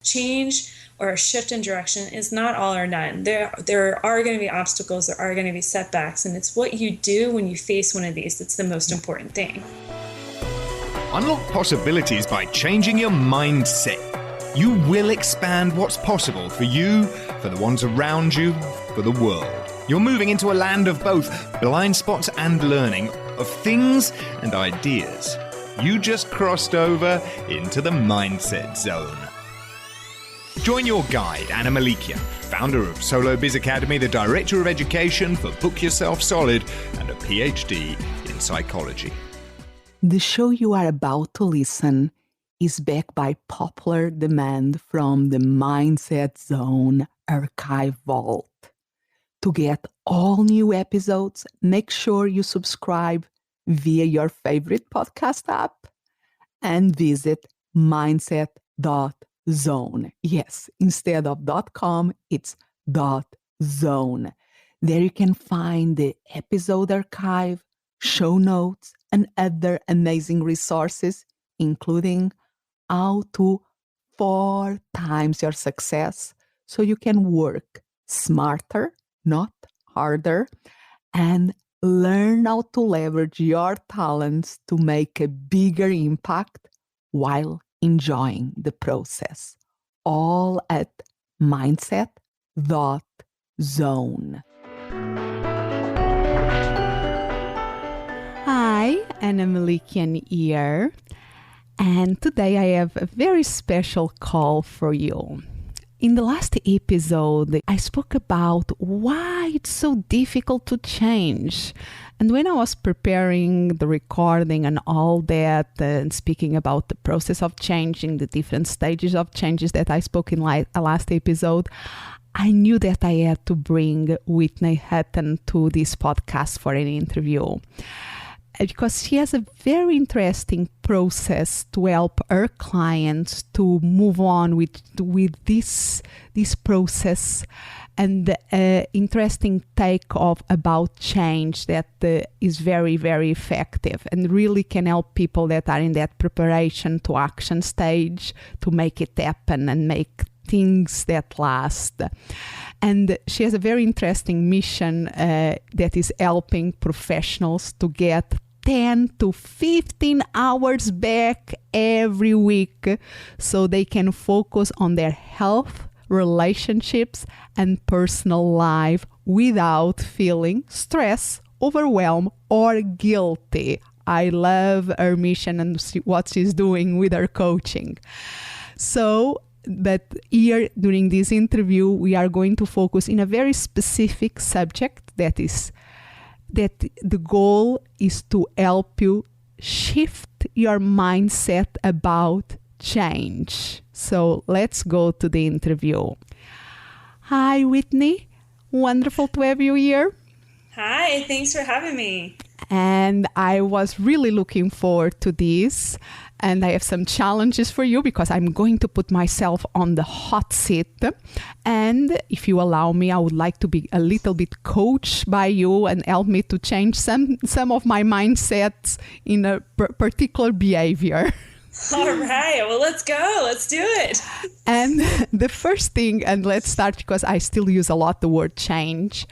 change or a shift in direction is not all or none. There are going to be obstacles, there are going to be setbacks, and it's what you do when you face one of these that's the most important thing. Unlock possibilities by changing your mindset. You will expand what's possible for you, for the ones around you, for the world. You're moving into a land of both blind spots and learning, of things and ideas. You just crossed over into the mindset zone. Join your guide, Anna Melikian, founder of Solo Biz Academy, the director of education for Book Yourself Solid, and a PhD in psychology. The show you are about to listen is backed by popular demand from the Mindset Zone archive vault. To get all new episodes, make sure you subscribe via your favorite podcast app and visit mindset.zone. Yes, instead of .com, it's .zone. There you can find the episode archive, show notes, and other amazing resources, including how to 4 times your success so you can work smarter, not harder, and learn how to leverage your talents to make a bigger impact while enjoying the process. All at mindset.zone. Hi, Anna Melikian here. And today I have a very special call for you. In the last episode, I spoke about why it's so difficult to change. And when I was preparing the recording and all that, and speaking about the process of changing, the different stages of changes that I spoke in last episode, I knew that I had to bring Whitney Hutten to this podcast for an interview. Because she has a very interesting process to help her clients to move on with this process, and the interesting take about change that is very, very effective and really can help people that are in that preparation to action stage to make it happen and make things that last. And she has a very interesting mission that is helping professionals to get 10 to 15 hours back every week so they can focus on their health, relationships, and personal life without feeling stress, overwhelmed, or guilty. I love her mission and what she's doing with her coaching. So, but here during this interview, we are going to focus in a very specific subject that the goal is to help you shift your mindset about change. So let's go to the interview. Hi, Whitney. Wonderful to have you here. Hi, thanks for having me. And I was really looking forward to this. And I have some challenges for you because I'm going to put myself on the hot seat. And if you allow me, I would like to be a little bit coached by you and help me to change some of my mindsets in a particular behavior. All right. Well, let's go. Let's do it. And the first thing, and let's start because I still use a lot the word change.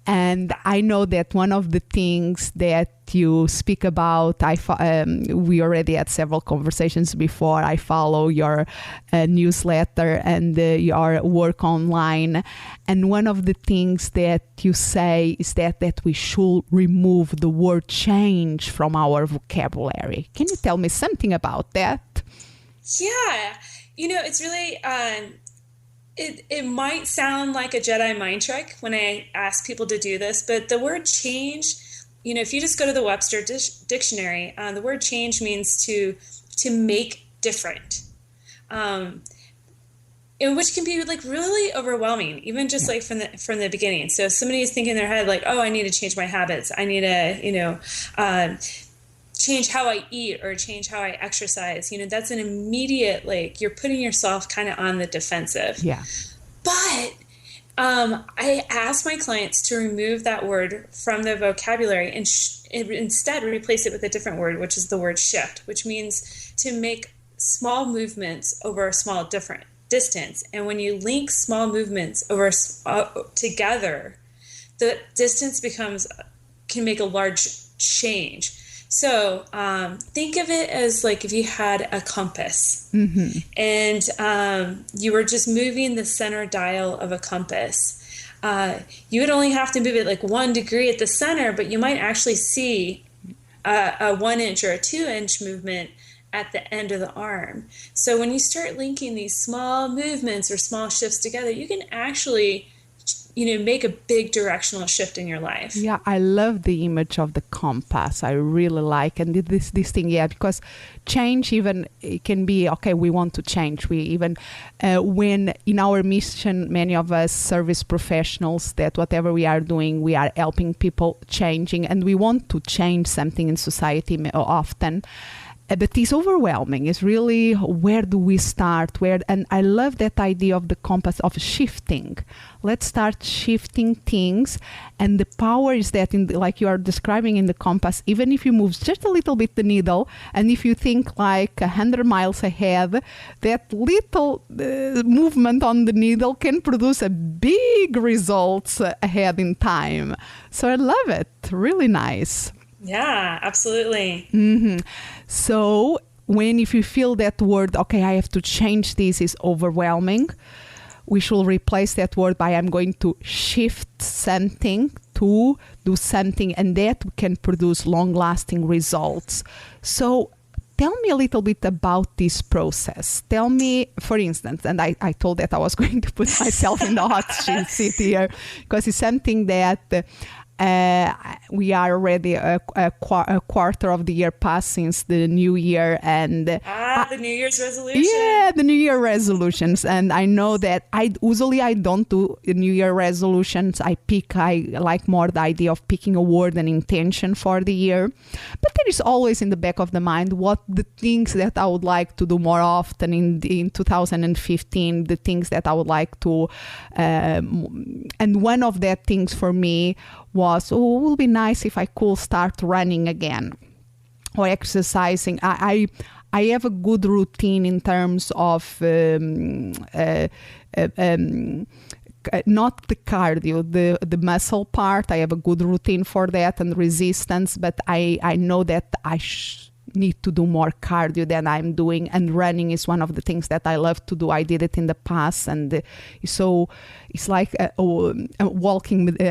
And I know that one of the things that you speak about, we already had several conversations before. I follow your newsletter and your work online. And one of the things that you say is that we should remove the word change from our vocabulary. Can you tell me something about that? Yeah. It's really... It might sound like a Jedi mind trick when I ask people to do this, but the word change, if you just go to the Webster dictionary, the word change means to make different, which can be like really overwhelming, even just like from the beginning. So if somebody is thinking in their head like, oh, I need to change my habits, I need to change how I eat or change how I exercise, that's an immediate, like, you're putting yourself kind of on the defensive. Yeah. But I ask my clients to remove that word from their vocabulary and instead replace it with a different word, which is the word shift, which means to make small movements over a small distance. And when you link small movements over together, the distance can make a large change. So think of it as like if you had a compass and you were just moving the center dial of a compass. You would only have to move it like 1 degree at the center, but you might actually see a 1 inch or a 2 inch movement at the end of the arm. So when you start linking these small movements or small shifts together, you can actually make a big directional shift in your life. Yeah, I love the image of the compass. I really like, and this thing, because change even it can be, okay, we want to change. We even, when in our mission, many of us service professionals, that whatever we are doing, we are helping people changing, and we want to change something in society often. But it's overwhelming. It's really, where do we start? And I love that idea of the compass of shifting. Let's start shifting things. And the power is that, like you are describing in the compass, even if you move just a little bit the needle, and if you think like 100 miles ahead, that little movement on the needle can produce a big results ahead in time. So I love it. Really nice. Yeah, absolutely. So if you feel that word, okay, I have to change this, is overwhelming, we should replace that word by I'm going to shift something to do something, and that can produce long-lasting results. So tell me a little bit about this process. Tell me, for instance, and I told that I was going to put myself in the hot seat here, because it's something that we are already a quarter of the year past since the new year, and the New Year's resolution. Yeah, the New Year resolutions. And I know that I don't do New Year resolutions. I like more the idea of picking a word and intention for the year. But there is always in the back of the mind what the things that I would like to do more often in 2015, the things that I would like to, and one of that things for me was, it would be nice if I could start running again or exercising. I have a good routine in terms of not the cardio, the muscle part. I have a good routine for that and resistance, but I know that I need to do more cardio than I'm doing, and running is one of the things that I love to do. I did it in the past, and so it's like a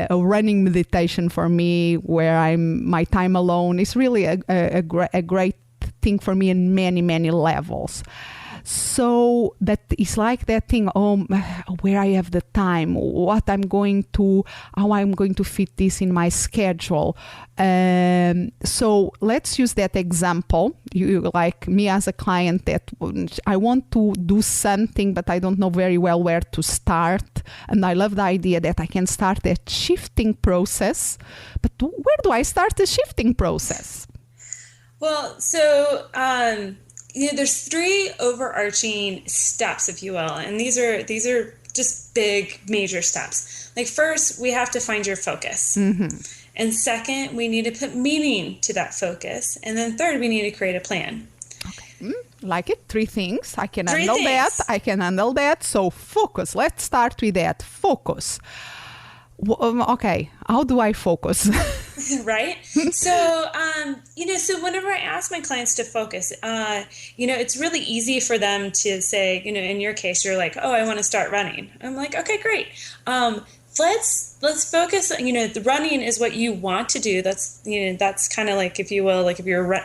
running meditation for me, where my time alone is really a great thing for me in many, many levels. So, but it's like that thing, where I have the time, how I'm going to fit this in my schedule. So let's use that example. You, like me as a client, that I want to do something, but I don't know very well where to start. And I love the idea that I can start that shifting process. But where do I start the shifting process? Well, so, there's 3 overarching steps, if you will, and these are just big, major steps. Like, first, we have to find your focus. And second, we need to put meaning to that focus. And then third, we need to create a plan. Okay. Like it. 3 things. I can handle that. So focus. Let's start with that. Focus. Okay. How do I focus? Right? So, so whenever I ask my clients to focus, it's really easy for them to say, in your case, you're like, oh, I want to start running. I'm like, okay, great. Let's focus. The running is what you want to do. That's kind of like, if you will, like if you're a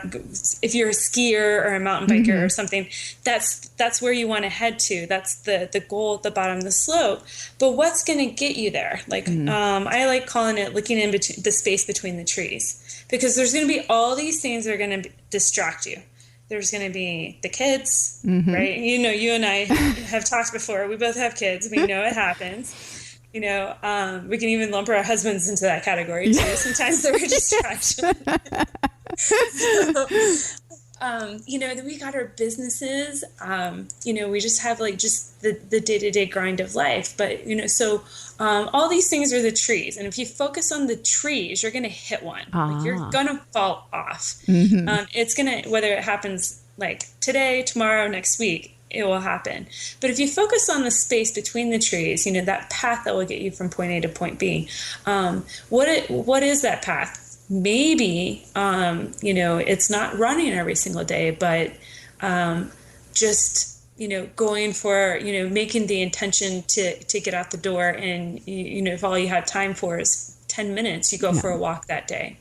skier or a mountain biker or something, that's where you want to head to. That's the goal at the bottom of the slope. But what's going to get you there? Like, I like calling it looking in between the space between the trees, because there's going to be all these things that are going to distract you. There's going to be the kids, right? You and I have talked before. We both have kids. We know it happens. We can even lump our husbands into that category too. Sometimes they're a distraction. Then we got our businesses. We just have just the day-to-day grind of life. But, all these things are the trees. And if you focus on the trees, you're going to hit one. Like, you're going to fall off. It's going to, whether it happens like today, tomorrow, next week, it will happen. But if you focus on the space between the trees, that path that will get you from point A to point B, what is that path? Maybe, it's not running every single day, but just, going for, making the intention to get out the door. And, if all you have time for is 10 minutes, you go for a walk that day.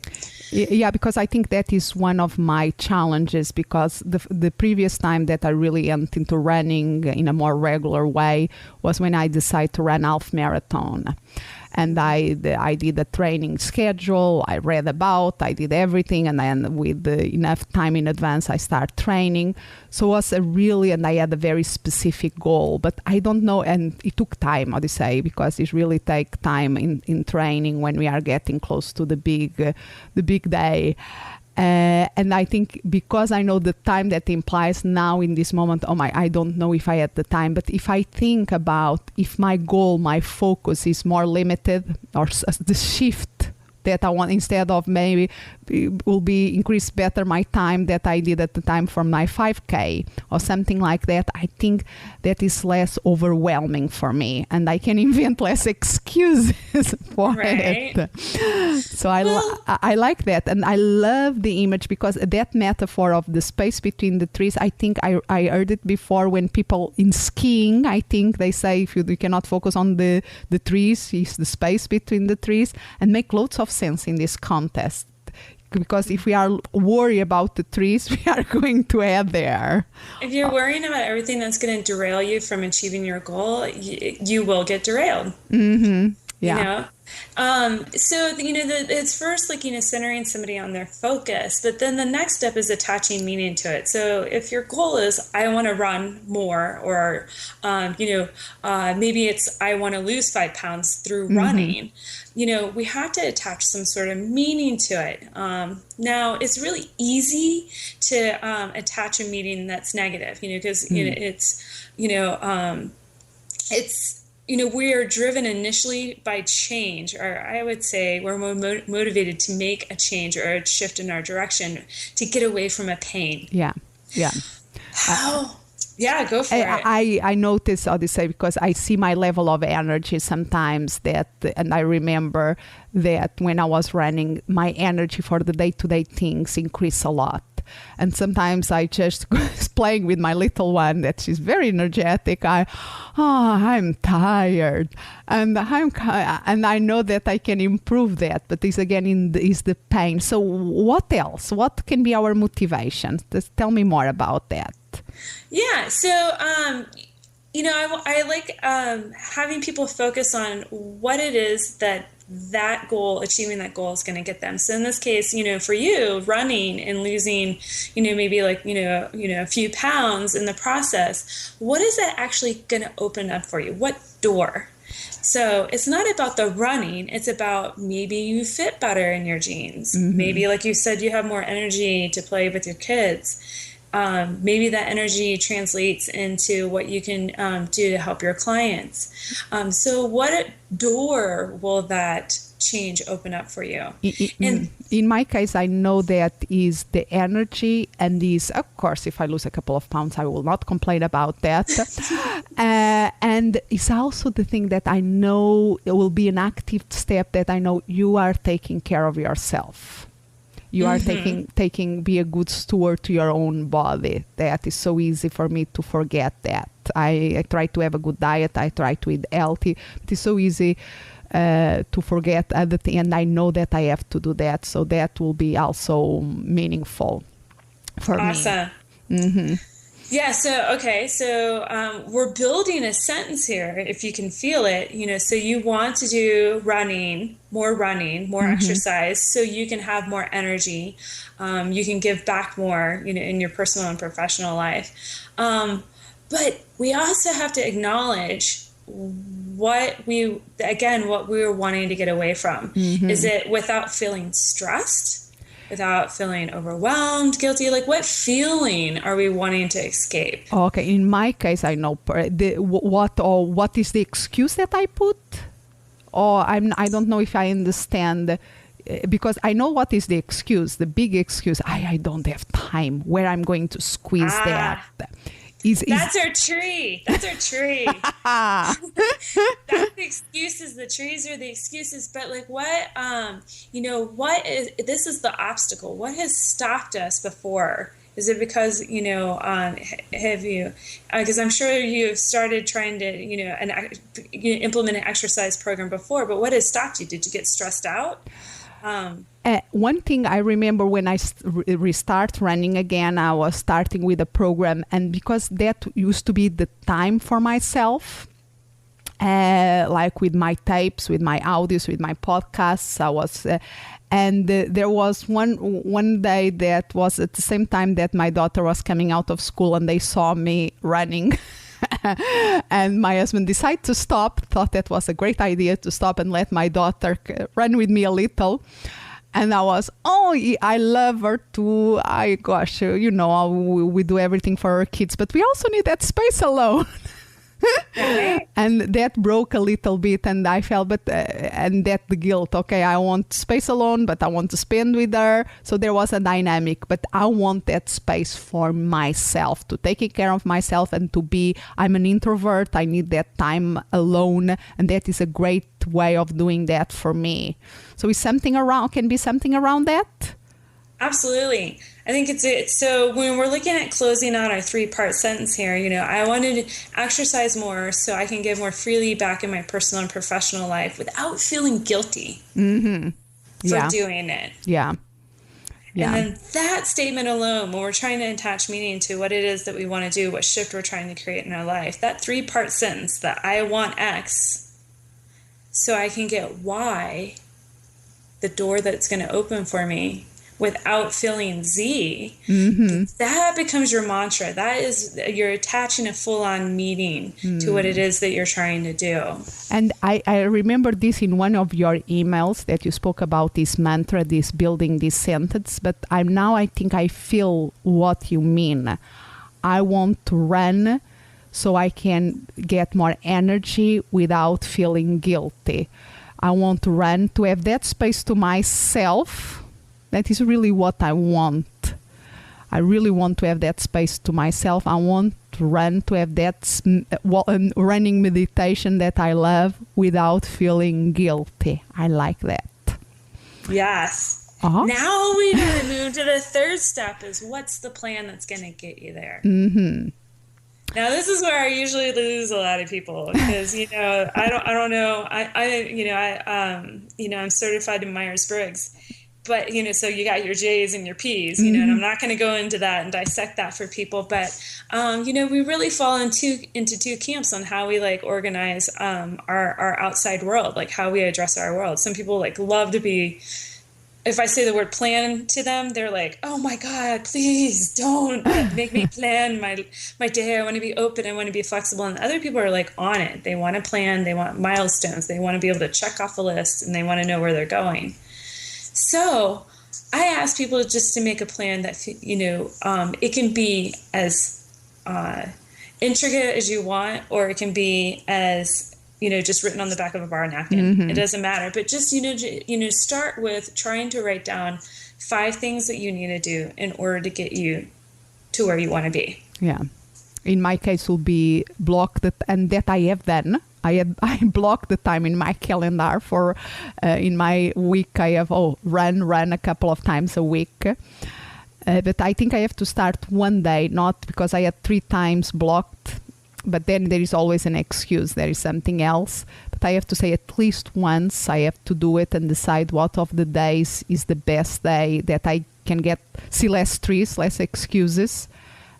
Yeah, because I think that is one of my challenges, because the previous time that I really went into running in a more regular way was when I decided to run half marathon. And I did a training schedule, I read about, I did everything, and then with enough time in advance, I started training. So it was and I had a very specific goal, but I don't know, and it took time, how to say, because it really takes time in training when we are getting close to the big day. And I think because I know the time that implies now in this moment, I don't know if I had the time. But if I think about if my goal, my focus is more limited, or the shift that I want, instead of maybe will be increase better my time that I did at the time for my 5K or something like that, I think that is less overwhelming for me, and I can invent less excuses for it. So I like that, and I love the image, because that metaphor of the space between the trees, I think I heard it before when people in skiing, I think they say if you cannot focus on the trees, it's the space between the trees, and make lots of sense in this contest. Because if we are worried about the trees, we are going to head there. If you're worrying about everything that's going to derail you from achieving your goal, you will get derailed. Mm-hmm. Yeah. So, it's first centering somebody on their focus, but then the next step is attaching meaning to it. So if your goal is, I want to run more, or, maybe it's, I want to lose 5 pounds through running, we have to attach some sort of meaning to it. Now it's really easy to attach a meaning that's negative, because, we are driven initially by change, or I would say we're more motivated to make a change or a shift in our direction to get away from a pain. Yeah. How? Yeah, go for it. I notice, how to say, because I see my level of energy sometimes and I remember that when I was running, my energy for the day-to-day things increased a lot. And sometimes I just playing with my little one that she's very energetic. I'm tired, and I know that I can improve that. But this again is the pain. So what else? What can be our motivation? Just tell me more about that. Yeah. So I like having people focus on what it is that goal, achieving that goal is going to get them. So in this case, for you, running and losing, maybe a few pounds in the process, what is that actually going to open up for you? What door? So it's not about the running. It's about maybe you fit better in your jeans. Mm-hmm. Maybe, like you said, you have more energy to play with your kids. Maybe that energy translates into what you can do to help your clients. So what door will that change open up for you? In my case, I know that is the energy, and of course, if I lose a couple of pounds, I will not complain about that. And it's also the thing that I know it will be an active step, that I know you are taking care of yourself. You are be a good steward to your own body. That is so easy for me to forget that. I try to have a good diet. I try to eat healthy. It is so easy to forget other things, and I know that I have to do that. So that will be also meaningful for me. Awesome. Mm-hmm. Yeah. So we're building a sentence here, if you can feel it, so you want to do more mm-hmm. exercise, so you can have more energy. You can give back more, in your personal and professional life. But we also have to acknowledge what we were wanting to get away from. Mm-hmm. Is it without feeling stressed? Without feeling overwhelmed, guilty? Like, what feeling are we wanting to escape? Okay, in my case, I know what is the excuse that I put, or I don't know if I understand, because I know what is the excuse, the big excuse. I don't have time. Where I'm going to squeeze that? That's our tree. That's our tree. That's the excuses. The trees are the excuses. But like what, this is the obstacle. What has stopped us before? Is it because, have you, because I'm sure you've started trying to, implement an exercise program before, but what has stopped you? Did you get stressed out? One thing I remember when I restart running again, I was starting with a program, and because that used to be the time for myself, like with my tapes, with my audios, with my podcasts, I was... there was one day that was at the same time that my daughter was coming out of school, and they saw me running. And my husband decided to stop, thought that was a great idea to stop and let my daughter run with me a little. And I was, I love her too. We do everything for our kids, but we also need that space alone. And that broke a little bit, and I felt, and that the guilt, okay, I want space alone, but I want to spend with her. So there was a dynamic, but I want that space for myself, to take care of myself and I'm an introvert. I need that time alone, and that is a great way of doing that for me. So can be something around that? Absolutely. I think so when we're looking at closing out our 3-part sentence here, I wanted to exercise more so I can give more freely back in my personal and professional life without feeling guilty for doing it. Yeah. And then that statement alone, when we're trying to attach meaning to what it is that we want to do, what shift we're trying to create in our life, that 3-part sentence that I want X so I can get Y, the door that's going to open for me, without feeling Z, that becomes your mantra. That is, you're attaching a full-on meaning to what it is that you're trying to do. And I remember this in one of your emails that you spoke about this mantra, this building this sentence, but I think I feel what you mean. I want to run so I can get more energy without feeling guilty. I want to run to have that space to myself. That is really what I want. I really want to have that space to myself. I want to run to have that running meditation that I love without feeling guilty. I like that. Yes. Uh-huh. Now we need to move to the third step is what's the plan that's going to get you there? Now this is where I usually lose a lot of people because I don't know I'm certified in Myers-Briggs. But, so you got your J's and your P's, and I'm not going to go into that and dissect that for people. But, we really fall into 2 camps on how we organize our outside world, like how we address our world. Some people love to be, if I say the word plan to them, they're like, oh my God, please don't make me plan my day. I want to be open. I want to be flexible. And other people are on it. They want to plan. They want milestones. They want to be able to check off a list and they want to know where they're going. So I ask people just to make a plan that, it can be as intricate as you want, or it can be as, just written on the back of a bar napkin. It doesn't matter. But just, start with trying to write down 5 things that you need to do in order to get you to where you want to be. Yeah. In my case, will be block and that I have done. I block the time in my calendar for in my week. I have run a couple of times a week, but I think I have to start one day, not because I had 3 times blocked, but then there is always an excuse. There is something else, but I have to say at least once I have to do it and decide what of the days is the best day that I can see less trees, less excuses.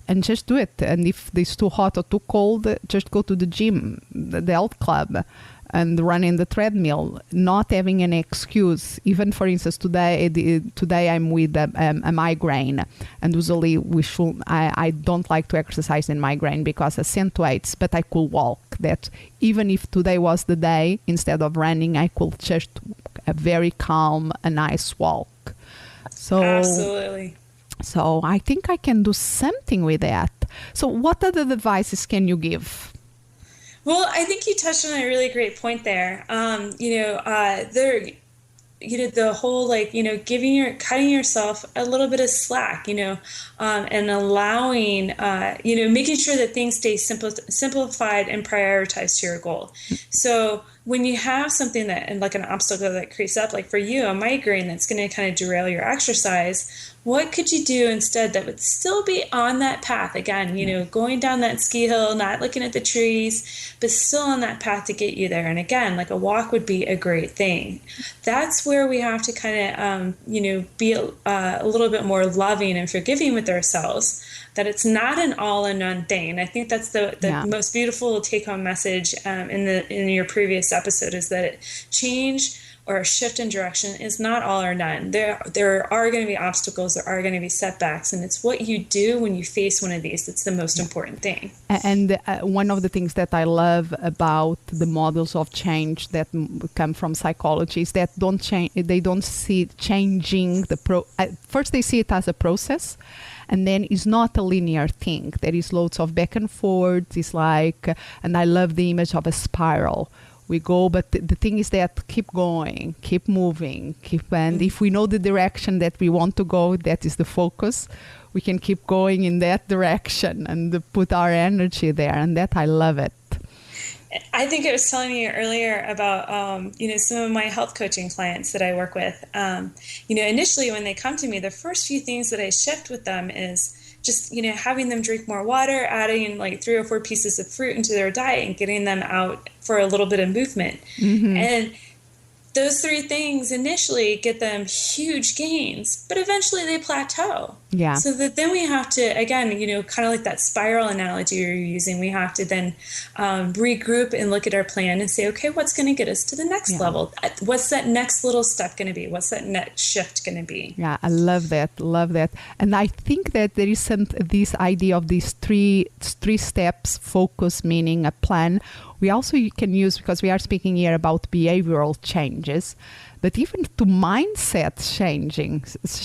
And just do it. And if it's too hot or too cold, just go to the gym, the health club, and run in the treadmill. Not having an excuse. Even, for instance, today I'm with a migraine, and usually I don't like to exercise in migraine because it accentuates. But I could walk. That even if today was the day, instead of running, I could just a very calm, a nice walk. So absolutely. So I think I can do something with that. So what other advices can you give? Well, I think you touched on a really great point there. the whole, like, cutting yourself a little bit of slack, and allowing, making sure that things stay simplified and prioritized to your goal. So when you have something that, and like an obstacle that creeps up, like for you, a migraine that's going to kind of derail your exercise, what could you do instead that would still be on that path? Again, going down that ski hill, not looking at the trees, but still on that path to get you there. And again, like a walk would be a great thing. That's where we have to kind of, be a little bit more loving and forgiving with ourselves, that it's not an all or none thing. I think that's the most beautiful take-home message in your previous episode, is that change or a shift in direction is not all or none. There are going to be obstacles, there are going to be setbacks, and it's what you do when you face one of these that's the most important thing. And one of the things that I love about the models of change that come from psychology is that they don't see changing first they see it as a process, and then it's not a linear thing. There is loads of back and forth. It's like, and I love the image of a spiral. We go, but the thing is that keep going, keep moving, and if we know the direction that we want to go, that is the focus, we can keep going in that direction and put our energy there, and that I love it. I think I was telling you earlier about, some of my health coaching clients that I work with. Initially when they come to me, the first few things that I shift with them is just, having them drink more water, adding like 3 or 4 pieces of fruit into their diet and getting them out for a little bit of movement. Mm-hmm. And those 3 things initially get them huge gains, but eventually they plateau. Yeah. So that then we have to, again, kind of like that spiral analogy you're using, we have to then regroup and look at our plan and say, okay, what's going to get us to the next level? What's that next little step going to be? What's that next shift going to be? Yeah, I love that. And I think that there is this idea of these three steps, focus, meaning a plan. We also can use, because we are speaking here about behavioral changes, but even to mindset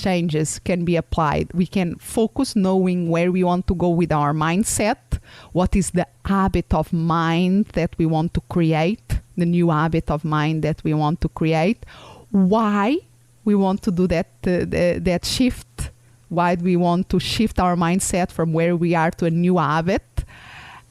changes can be applied. We can focus knowing where we want to go with our mindset, what is the habit of mind that we want to create, the new habit of mind that we want to create, why we want to do that shift, why we want to shift our mindset from where we are to a new habit,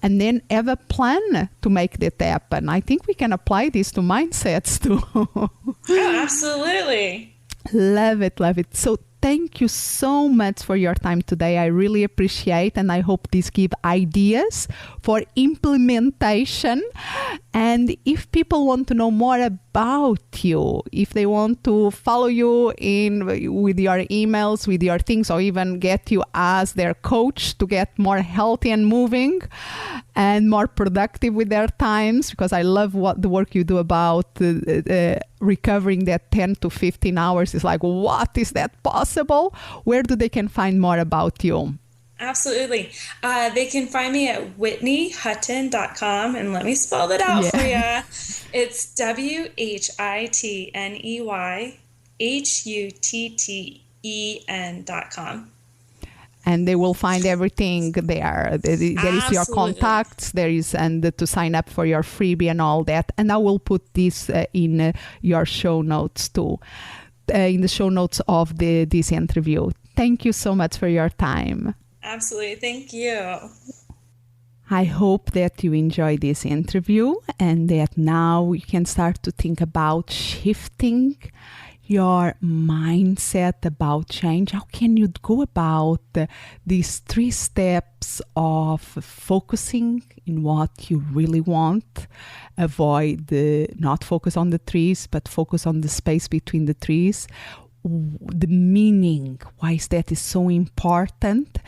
and then have a plan to make that happen. I think we can apply this to mindsets too. Oh, absolutely. Love it. So thank you so much for your time today. I really appreciate, and I hope this gives ideas for implementation. And if people want to know more about you, if they want to follow you with your emails, with your things, or even get you as their coach to get more healthy and moving and more productive with their times, because I love the work you do about recovering that 10 to 15 hours. It's like, what is that possible? Where do they can find more about you? Absolutely. They can find me at whitneyhutten.com, and let me spell that out for you. It's WHITNEYHUTTEN.com. And they will find everything there. There is your contacts, there is, and to sign up for your freebie and all that. And I will put this in your show notes too, in the show notes of this interview. Thank you so much for your time. Absolutely. Thank you. I hope that you enjoyed this interview and that now you can start to think about shifting your mindset about change. How can you go about these 3 steps of focusing in what you really want? Avoid not focus on the trees, but focus on the space between the trees. The meaning, why is that is so important,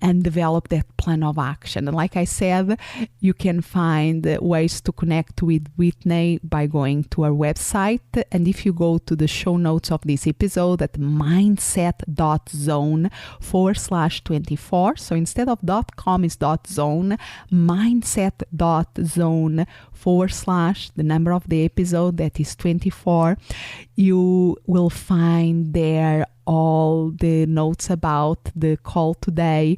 and develop that plan of action. And like I said, you can find ways to connect with Whitney by going to our website. And if you go to the show notes of this episode at mindset.zone/24, so instead of .com is .zone, mindset.zone/ the number of the episode, that is 24, you will find there all the notes about the call today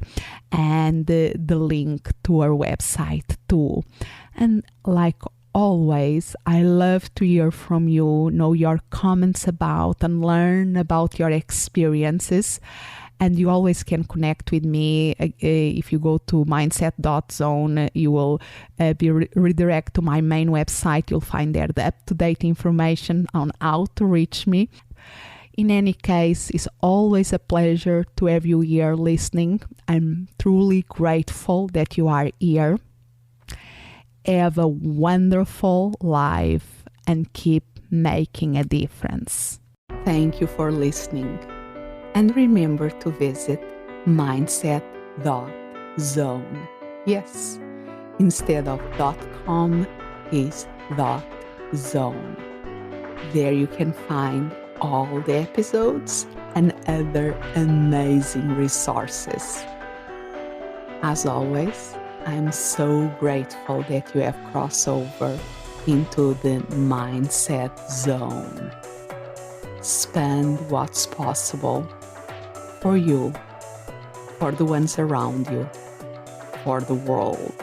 and the link to our website too. And like always, I love to hear from you, know your comments about and learn about your experiences. And you always can connect with me. If you go to mindset.zone, you will be redirect to my main website. You'll find there the up-to-date information on how to reach me. In any case, it's always a pleasure to have you here listening. I'm truly grateful that you are here. Have a wonderful life and keep making a difference. Thank you for listening. And remember to visit mindset.zone. Yes, instead of .com is .zone. There you can find all the episodes and other amazing resources. As always, I'm so grateful that you have crossed over into the mindset zone. Expand what's possible for you, for the ones around you, for the world.